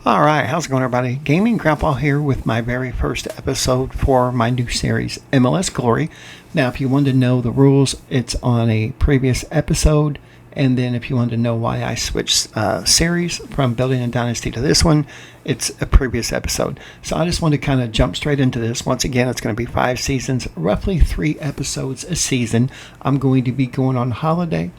All right, how's it going, everybody? Gaming Grandpa here with my very first episode for my new series, MLS Glory. Now, if you wanted to know the rules, it's on a previous episode. And then if you wanted to know why I switched series from Building a Dynasty to this one, it's a previous episode. So I just want to kind of jump straight into this. Once again, it's going to be 5 seasons, roughly 3 episodes a season. I'm going to be going on holiday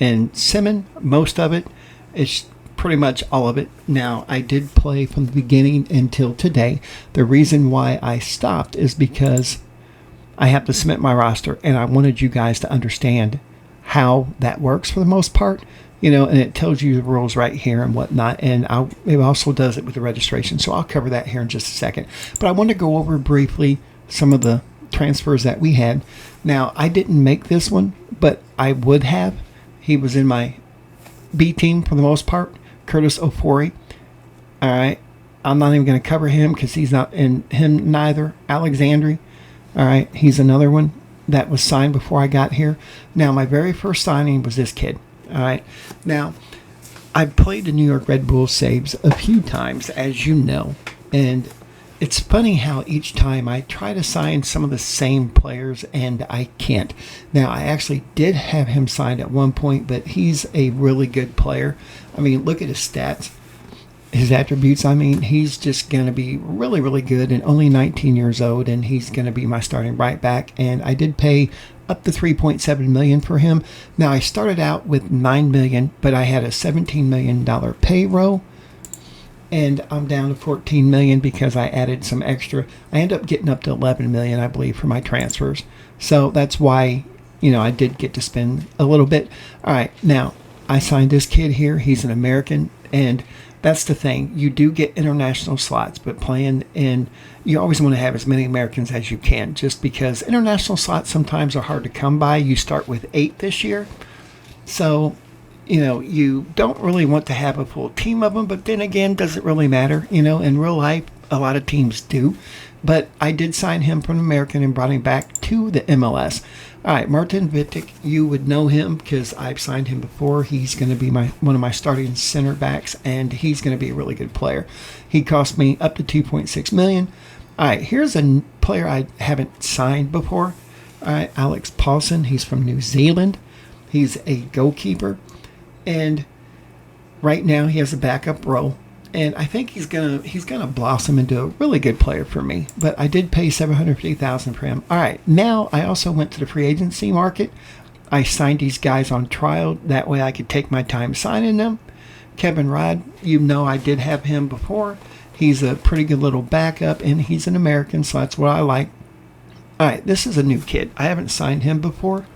and simming most of it. It's pretty much all of it. Now, I did play from the beginning until today. The reason why I stopped is because I have to submit my roster, and I wanted you guys to understand how that works for the most part, and it tells you the rules right here and whatnot, and it also does it with the registration, so I'll cover that here in just a second. But I want to go over briefly some of the transfers that we had. Now, I didn't make this one, but I would have. He was in my B team for the most part, Curtis Ofori. All right, I'm not even going to cover him because he's not in him neither. Alexandri, all right, he's another one that was signed before I got here. Now, my very first signing was this kid. All right. Now, I've played the New York Red Bull saves a few times, as you know. And it's funny how each time I try to sign some of the same players and I can't. Now, I actually did have him signed at one point, but he's a really good player. I mean, look at his stats. His attributes, he's just going to be really, really good and only 19 years old, and he's going to be my starting right back. And I did pay up to $3.7 million for him. Now, I started out with $9 million, but I had a $17 million payroll, and I'm down to $14 million because I added some extra. I ended up getting up to $11 million, I believe, for my transfers. So that's why, I did get to spend a little bit. All right, now, I signed this kid here. He's an American, and that's the thing. You do get international slots, but playing in, you always want to have as many Americans as you can, just because international slots sometimes are hard to come by. You start with 8 this year. So, you don't really want to have a full team of them, but then again, does it really matter? In real life, a lot of teams do. But I did sign him from American and brought him back to the MLS. All right, Martin Vitek, you would know him because I've signed him before. He's going to be one of my starting center backs, and he's going to be a really good player. He cost me up to $2.6 million. All right, here's a player I haven't signed before. All right, Alex Paulson. He's from New Zealand. He's a goalkeeper, and right now he has a backup role. And I think he's gonna blossom into a really good player for me. But I did pay $750,000 for him. All right, now I also went to the free agency market. I signed these guys on trial. That way I could take my time signing them. Kevin Rod, I did have him before. He's a pretty good little backup, and he's an American, so that's what I like. All right, this is a new kid. I haven't signed him before.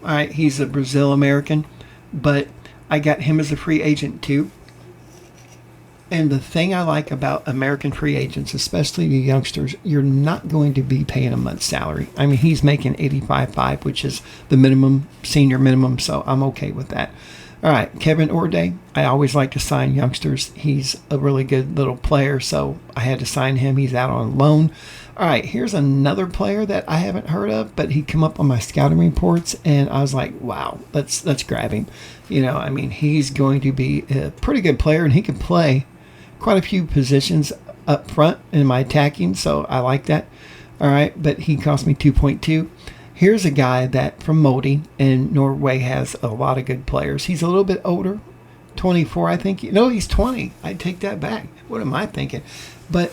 All right, he's a Brazil American, but I got him as a free agent too. And the thing I like about American free agents, especially the youngsters, you're not going to be paying a month's salary. He's making $85,500, which is the minimum, senior minimum, so I'm okay with that. All right, Kevin Orde, I always like to sign youngsters. He's a really good little player, so I had to sign him. He's out on loan. All right, here's another player that I haven't heard of, but he come up on my scouting reports, and I was like, wow, let's grab him. He's going to be a pretty good player, and he can play quite a few positions up front in my attacking, so I like that. All right, but he cost me 2.2. Here's a guy that from Molde, and Norway has a lot of good players. He's a little bit older, 24, I think. No, he's 20. I take that back. What am I thinking? But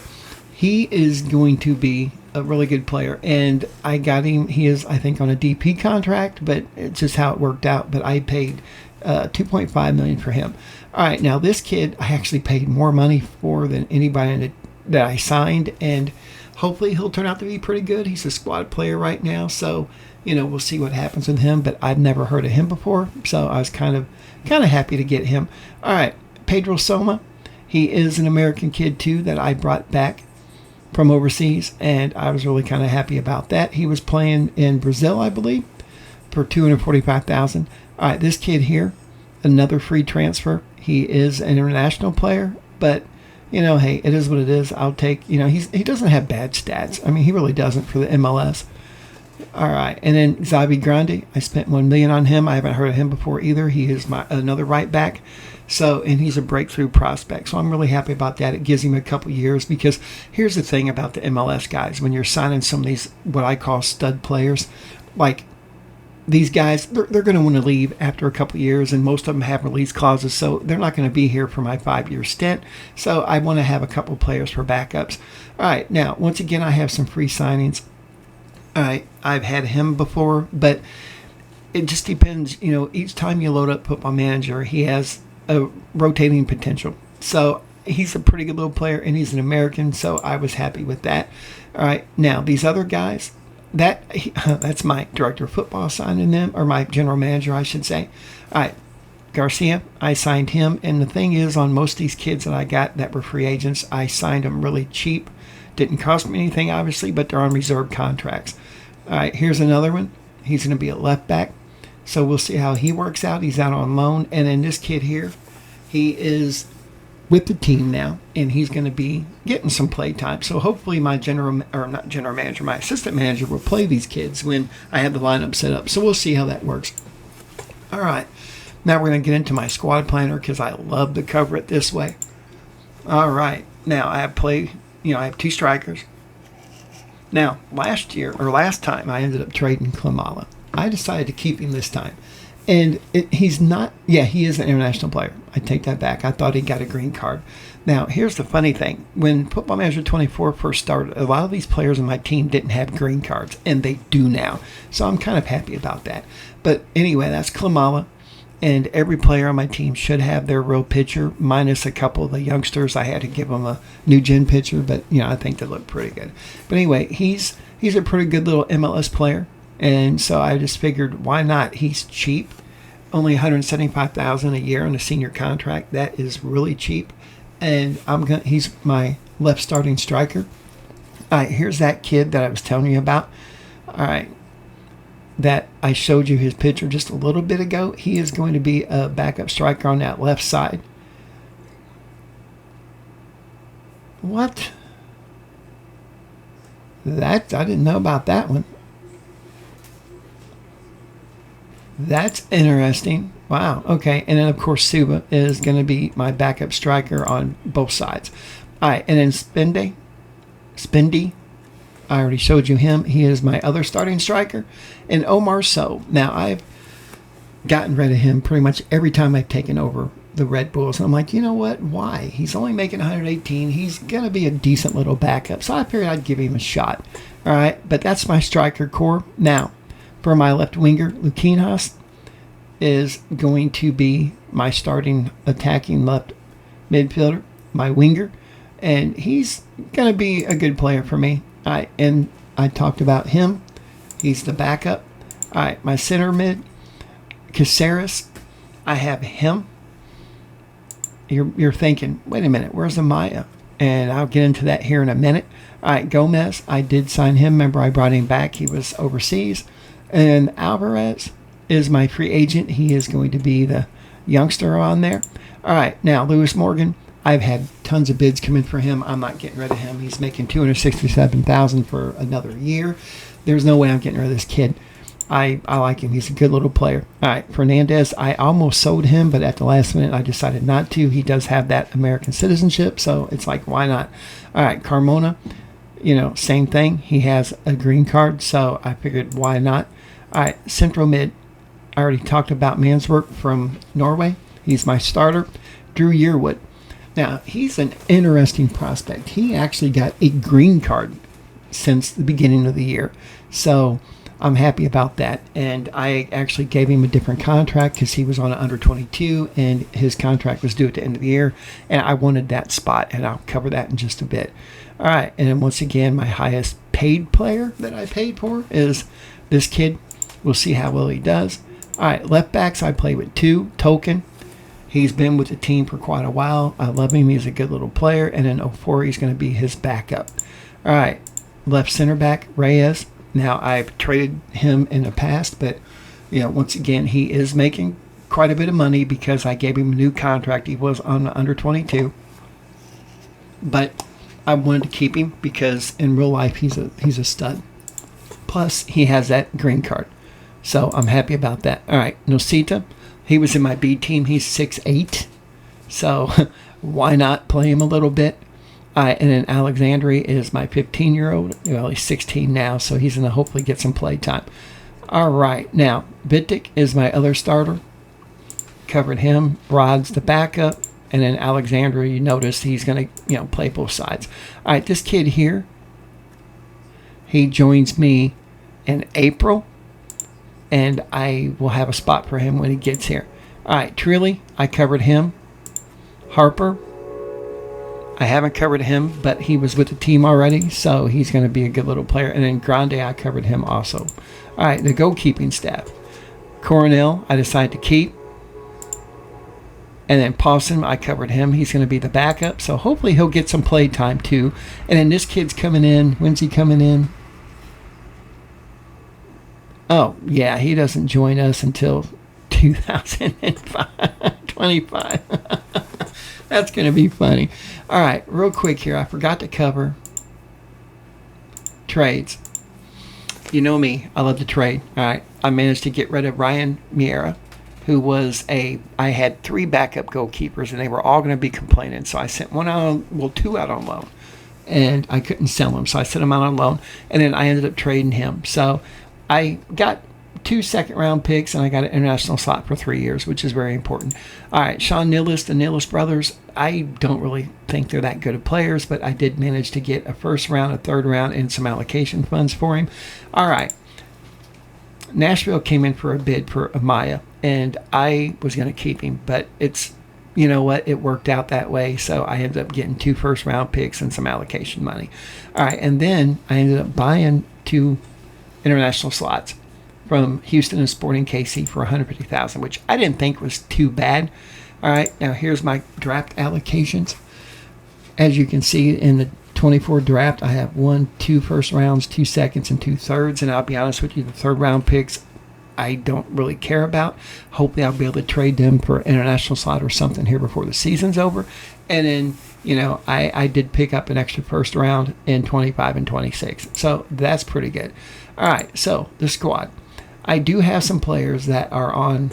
he is going to be a really good player, and I got him. He is, I think, on a DP contract, but it's just how it worked out. But I paid $2.5 million for him. All right, now this kid I actually paid more money for than anybody that I signed, and hopefully he'll turn out to be pretty good. He's a squad player right now, so we'll see what happens with him. But I've never heard of him before, so I was kind of happy to get him. All right, Pedro Soma, he is an American kid too that I brought back from overseas, and I was really kind of happy about that. He was playing in Brazil, I believe, for $245,000. All right, this kid here, another free transfer. He is an international player, but hey, it is what it is. I'll take. He doesn't have bad stats. He really doesn't for the MLS. All right, and then Xavi Grande, I spent $1 million on him. I haven't heard of him before either. He is my another right back, so and he's a breakthrough prospect. So I'm really happy about that. It gives him a couple years because here's the thing about the MLS guys: when you're signing some of these what I call stud players, like these guys, they're going to want to leave after a couple years, and most of them have release clauses, so they're not going to be here for my 5-year stint. So I want to have a couple players for backups. All right, now once again, I have some free signings. I've had him before, but it just depends. You know, each time you load up Football Manager, he has a rotating potential. So he's a pretty good little player, and he's an American, so I was happy with that. All right, now these other guys, that's my director of football signing them, or my general manager, I should say. All right, Garcia, I signed him, and the thing is, on most of these kids that I got that were free agents, I signed them really cheap. Didn't cost me anything, obviously, but they're on reserve contracts. All right, here's another one. He's going to be a left back, so we'll see how he works out. He's out on loan, and then this kid here, he is with the team now, and he's going to be getting some play time. So hopefully my my assistant manager will play these kids when I have the lineup set up. So we'll see how that works. All right, now we're going to get into my squad planner because I love to cover it this way. All right, now I have I have 2 strikers. Now, last time, I ended up trading Klimala. I decided to keep him this time. And he's not, he is an international player. I take that back. I thought he got a green card. Now, here's the funny thing. When Football Manager 24 first started, a lot of these players on my team didn't have green cards, and they do now. So I'm kind of happy about that. But anyway, that's Klimala. And every player on my team should have their real pitcher, minus a couple of the youngsters. I had to give them a new gen pitcher, but I think they look pretty good. But anyway, he's a pretty good little MLS player, and so I just figured, why not? He's cheap, only $175,000 a year on a senior contract. That is really cheap, and he's my left starting striker. All right, here's that kid that I was telling you about. All right. That I showed you his picture just a little bit ago. He is going to be a backup striker on that left side. What? I didn't know about that one. That's interesting. Wow. Okay. And then, of course, Suba is going to be my backup striker on both sides. All right. And then Spendy. I already showed you him. He is my other starting striker. And Omar Sow. Now, I've gotten rid of him pretty much every time I've taken over the Red Bulls. And I'm like, you know what? Why? He's only making 118. He's going to be a decent little backup. So I figured I'd give him a shot. All right. But that's my striker core. Now, for my left winger, Luquinhas is going to be my starting attacking left midfielder, my winger. And he's going to be a good player for me. All right, and I talked about him. He's the backup. All right, my center mid, Caceres, I have him. You're thinking, wait a minute, where's Amaya? And I'll get into that here in a minute. All right, Gomez, I did sign him. Remember, I brought him back. He was overseas. And Alvarez is my free agent. He is going to be the youngster on there. All right, now Lewis Morgan. I've had tons of bids come in for him. I'm not getting rid of him. He's making $267,000 for another year. There's no way I'm getting rid of this kid. I like him. He's a good little player. All right, Fernandez, I almost sold him, but at the last minute I decided not to. He does have that American citizenship, so it's like, why not? All right, Carmona, same thing. He has a green card, so I figured, why not? All right, central mid. I already talked about Manswork from Norway. He's my starter. Drew Yearwood. Now, he's an interesting prospect. He actually got a green card since the beginning of the year. So I'm happy about that. And I actually gave him a different contract because he was on an under 22 and his contract was due at the end of the year. And I wanted that spot, and I'll cover that in just a bit. All right. And then once again, my highest paid player that I paid for is this kid. We'll see how well he does. All right. Left backs, I play with 2. Token. He's been with the team for quite a while. I love him. He's a good little player. And then 04, he's going to be his backup. All right. Left center back, Reyes. Now, I've traded him in the past, but, once again, he is making quite a bit of money because I gave him a new contract. He was on the under 22. But I wanted to keep him because in real life, he's a stud. Plus, he has that green card. So I'm happy about that. All right, Nosita, he was in my B team. He's 6'8". So why not play him a little bit? And then Alexandri is my 15-year-old. Well, he's 16 now, so he's going to hopefully get some play time. All right, now, Vitic is my other starter. Covered him. Rod's the backup. And then Alexandria, you notice he's going to, play both sides. All right, this kid here, he joins me in April, and I will have a spot for him when he gets here. All right, Trilly, I covered him. Harper, I haven't covered him, but he was with the team already, so he's going to be a good little player. And then Grande, I covered him also. All right, the goalkeeping staff. Coronel, I decided to keep. And then Paulson, I covered him. He's going to be the backup, so hopefully he'll get some play time too. And then this kid's coming in. When's he coming in? Oh, yeah, he doesn't join us until 2025. That's going to be funny. All right, real quick here. I forgot to cover trades. You know me. I love to trade. All right, I managed to get rid of Ryan Miera, who was I had 3 backup goalkeepers, and they were all going to be complaining. So I sent 2 out on loan, and I couldn't sell them. So I sent them out on loan, and then I ended up trading him. So I got 2 second-round picks, and I got an international slot for 3 years, which is very important. All right, Sean Nillis, the Nillis brothers, I don't really think they're that good of players, but I did manage to get a first round, a third round, and some allocation funds for him. All right. Nashville came in for a bid for Amaya, and I was going to keep him, but it's, you know what, it worked out that way, so I ended up getting 2 first-round picks and some allocation money. All right, and then I ended up buying 2 international slots from Houston and Sporting KC for $150,000, which I didn't think was too bad. All right, now here's my draft allocations. As you can see in the 24 draft, I have 2 first rounds, 2 seconds, and 2 thirds. And I'll be honest with you, the third round picks I don't really care about. Hopefully I'll be able to trade them for international slot or something here before the season's over. And then, I did pick up an extra first round in 25 and 26. So that's pretty good. All right, so the squad. I do have some players that are on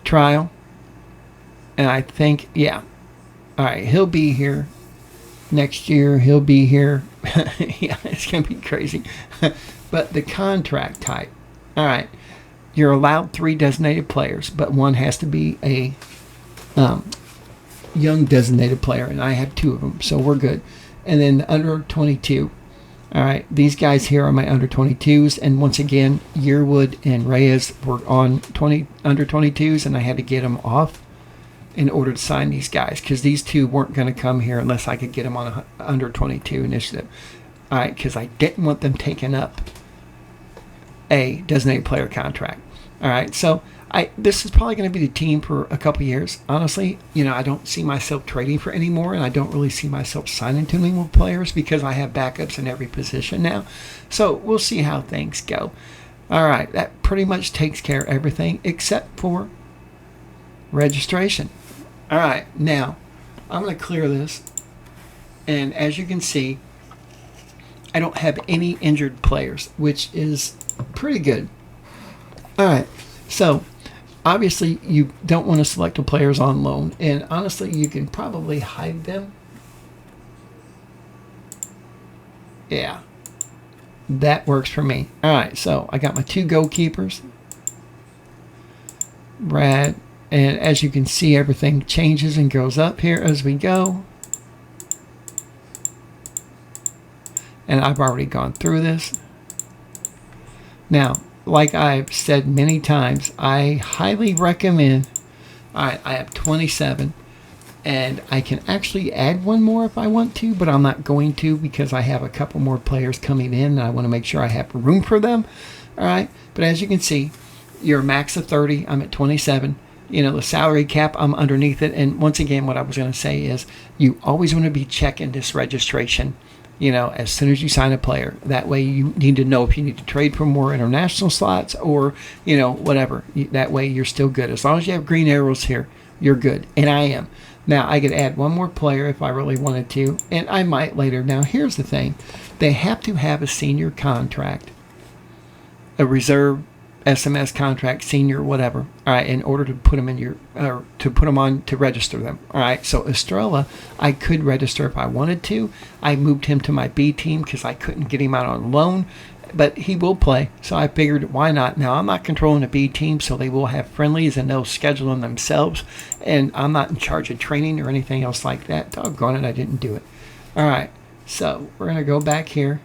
trial. And I think, yeah. All right, he'll be here. Next year, he'll be here. Yeah, it's going to be crazy. But the contract type. All right. You're allowed 3 designated players, but one has to be a young designated player, and I have 2 of them, so we're good. And then the under 22. All right. These guys here are my under 22s, and once again, Yearwood and Reyes were on under 22s, and I had to get them off in order to sign these guys, because these 2 weren't going to come here unless I could get them on a under 22 initiative. All right, because I didn't want them taking up a designated player contract. All right, so this is probably going to be the team for a couple years. Honestly, I don't see myself trading for anymore, and I don't really see myself signing too many more players because I have backups in every position now. So we'll see how things go. All right, that pretty much takes care of everything except for registration. All right, now I'm going to clear this, and as you can see, I don't have any injured players, which is pretty good. All right, so obviously you don't want to select the players on loan, and honestly, you can probably hide them. Yeah, that works for me. All right, so I got my 2 goalkeepers. Brad. And as you can see, everything changes and goes up here as we go. And I've already gone through this. Now, like I've said many times, I highly recommend. All right, I have 27. And I can actually add 1 more if I want to, but I'm not going to because I have a couple more players coming in and I want to make sure I have room for them. All right, but as you can see, you're a max of 30. I'm at 27. The salary cap, I'm underneath it. And once again, what I was going to say is you always want to be checking this registration, as soon as you sign a player. That way you need to know if you need to trade for more international slots or, whatever. That way you're still good. As long as you have green arrows here, you're good. And I am. Now, I could add 1 more player if I really wanted to, and I might later. Now, here's the thing. They have to have a senior contract a reserve, SMS contract, senior, whatever. All right, in order to put them in your, or to put them on to register them. All right, so Estrella, I could register if I wanted to. I moved him to my B team because I couldn't get him out on loan, but he will play. So I figured, why not? Now I'm not controlling the B team, so they will have friendlies and they'll schedule them themselves, and I'm not in charge of training or anything else like that. Doggone it, I didn't do it. All right, so we're gonna go back here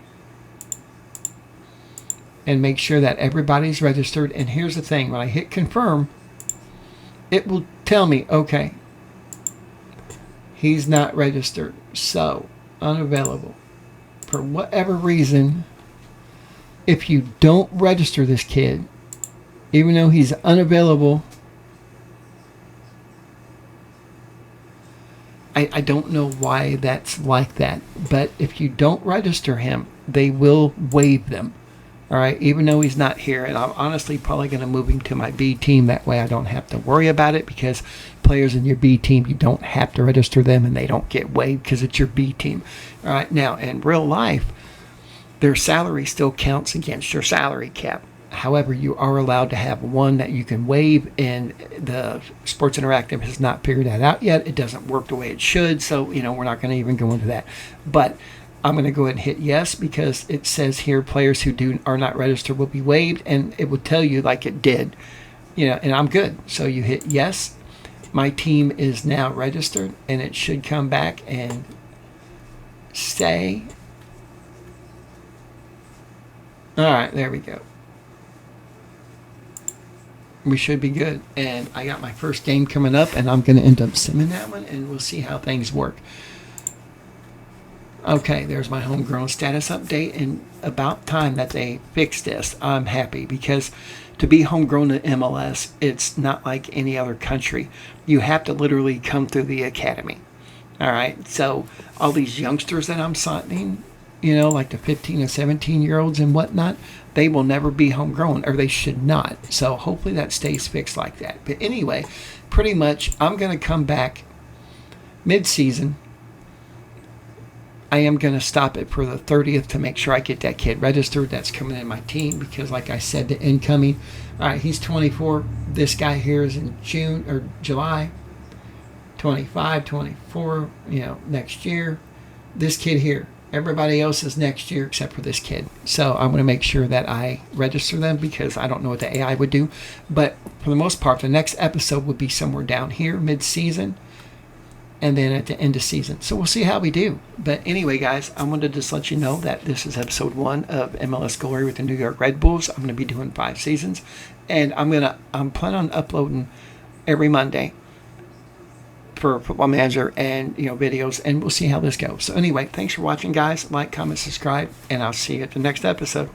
and make sure that everybody's registered. And here's the thing, when I hit confirm, it will tell me, okay, he's not registered, so unavailable. For whatever reason, if you don't register this kid, even though he's unavailable, I don't know why that's like that, but if you don't register him, they will waive them. All right, even though he's not here, and I'm honestly probably going to move him to my B team. That way I don't have to worry about it, because players in your B team, you don't have to register them and they don't get waived because it's your B team. All right, now in real life, their salary still counts against your salary cap. However, you are allowed to have one that you can waive, and the Sports Interactive has not figured that out yet. It doesn't work the way it should, so we're not going to even go into that. But I'm going to go ahead and hit yes, because it says here players who are not registered will be waived, and it will tell you like it did, and I'm good. So you hit yes. My team is now registered, and it should come back and say, all right, there we go. We should be good. And I got my first game coming up, and I'm going to end up simming that one, and we'll see how things work. Okay, there's my homegrown status update, and about time that they fixed this. I'm happy, because to be homegrown in MLS, it's not like any other country. You have to literally come through the academy. All right, so all these youngsters that I'm signing, like the 15 and 17-year-olds and whatnot, they will never be homegrown, or they should not. So hopefully that stays fixed like that. But anyway, pretty much I'm going to come back mid-season. I am going to stop it for the 30th to make sure I get that kid registered. That's coming in my team, because like I said, the incoming, all right, he's 24. This guy here is in June or July, 25, 24, next year. This kid here, everybody else is next year except for this kid. So I'm going to make sure that I register them, because I don't know what the AI would do. But for the most part, the next episode would be somewhere down here, mid-season, and then at the end of season. So we'll see how we do. But anyway, guys, I wanted to just let you know that this is episode 1 of MLS Glory with the New York Red Bulls. I'm going to be doing 5 seasons, and I'm planning on uploading every Monday for Football Manager and videos, and we'll see how this goes. So anyway, thanks for watching, guys. Like, comment, subscribe, and I'll see you at the next episode.